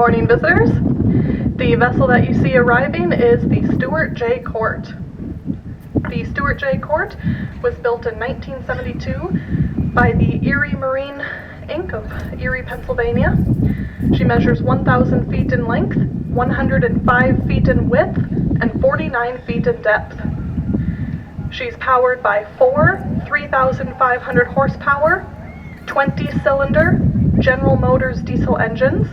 morning, visitors. The vessel that you see arriving is the Stewart J. Cort. The Stewart J. Cort was built in 1972 by the Erie Marine, Inc. of Erie, Pennsylvania. She measures 1,000 feet in length, 105 feet in width, and 49 feet in depth. She's powered by 4 3,500 horsepower, 20-cylinder General Motors diesel engines,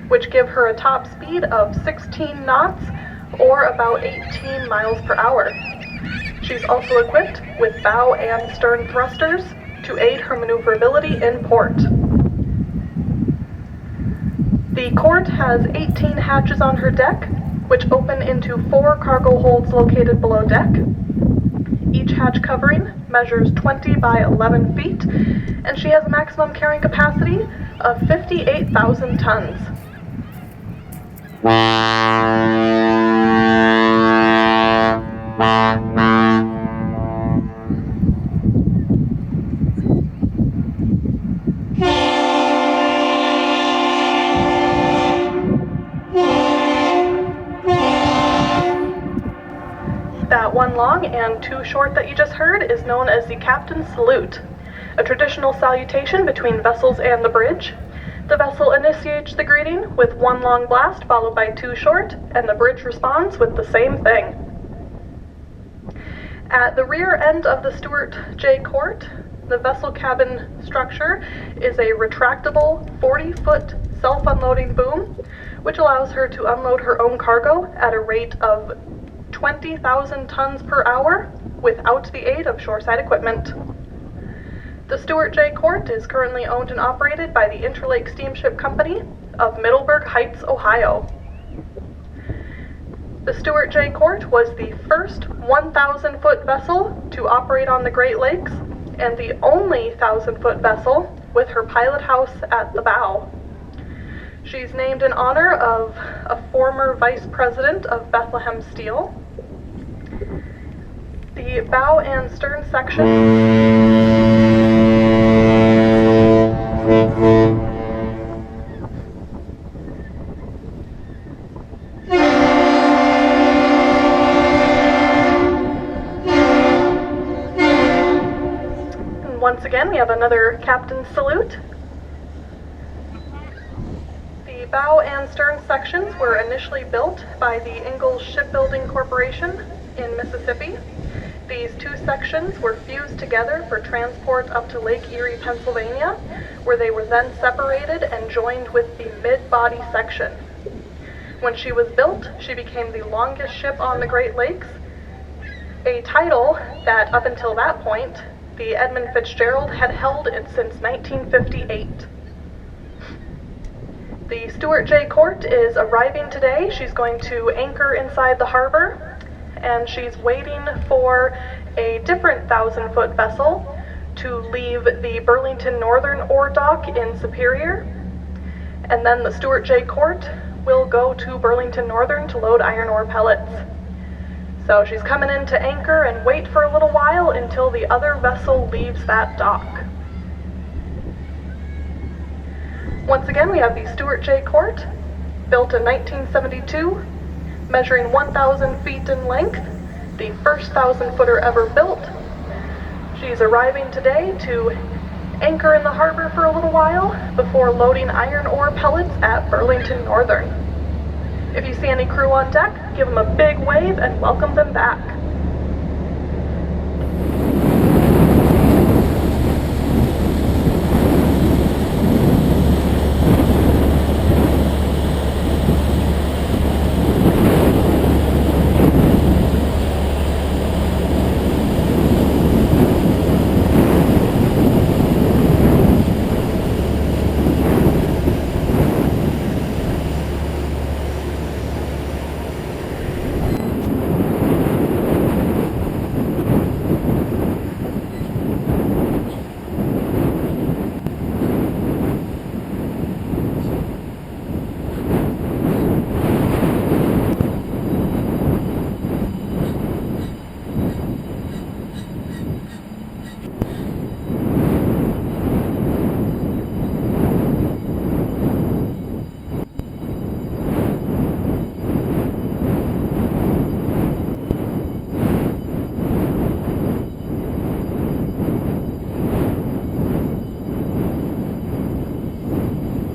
which give her a top speed of 16 knots or about 18 miles per hour. She's also equipped with bow and stern thrusters to aid her maneuverability in port. The Cort has 18 hatches on her deck, which open into 4 cargo holds located below deck. Each hatch covering measures 20 by 11 feet, and she has a maximum carrying capacity of 58,000 tons. That one long and two short that you just heard is known as the Captain's Salute, a traditional salutation between vessels and the bridge. The vessel initiates the greeting with one long blast followed by two short, and the bridge responds with the same thing. At the rear end of the Stewart J. Cort, the vessel cabin structure is a retractable 40-foot self-unloading boom, which allows her to unload her own cargo at a rate of 20,000 tons per hour without the aid of shoreside equipment. The Stewart J. Cort is currently owned and operated by the Interlake Steamship Company of Middleburg Heights, Ohio. The Stewart J. Cort was the first 1,000-foot vessel to operate on the Great Lakes and the only 1,000-foot vessel with her pilot house at the bow. She's named in honor of a former vice president of Bethlehem Steel. The bow and stern section and once again we have another Captain's Salute. The bow and stern sections were initially built by the Ingalls Shipbuilding Corporation in Mississippi. These two sections were fused together for transport up to Lake Erie, Pennsylvania, where they were then separated and joined with the midbody section. When she was built, she became the longest ship on the Great Lakes, a title that up until that point, the Edmund Fitzgerald had held it since 1958. The Stewart J. Cort is arriving today. She's going to anchor inside the harbor, and she's waiting for a different 1,000-foot vessel to leave the Burlington Northern ore dock in Superior, and then the Stewart J. Cort will go to Burlington Northern to load iron ore pellets. So she's coming in to anchor and wait for a little while until the other vessel leaves that dock. Once again, we have the Stewart J. Cort, built in 1972, measuring 1,000 feet in length, the first 1,000-footer ever built. She's arriving today to anchor in the harbor for a little while before loading iron ore pellets at Burlington Northern. If you see any crew on deck, give them a big wave and welcome them back.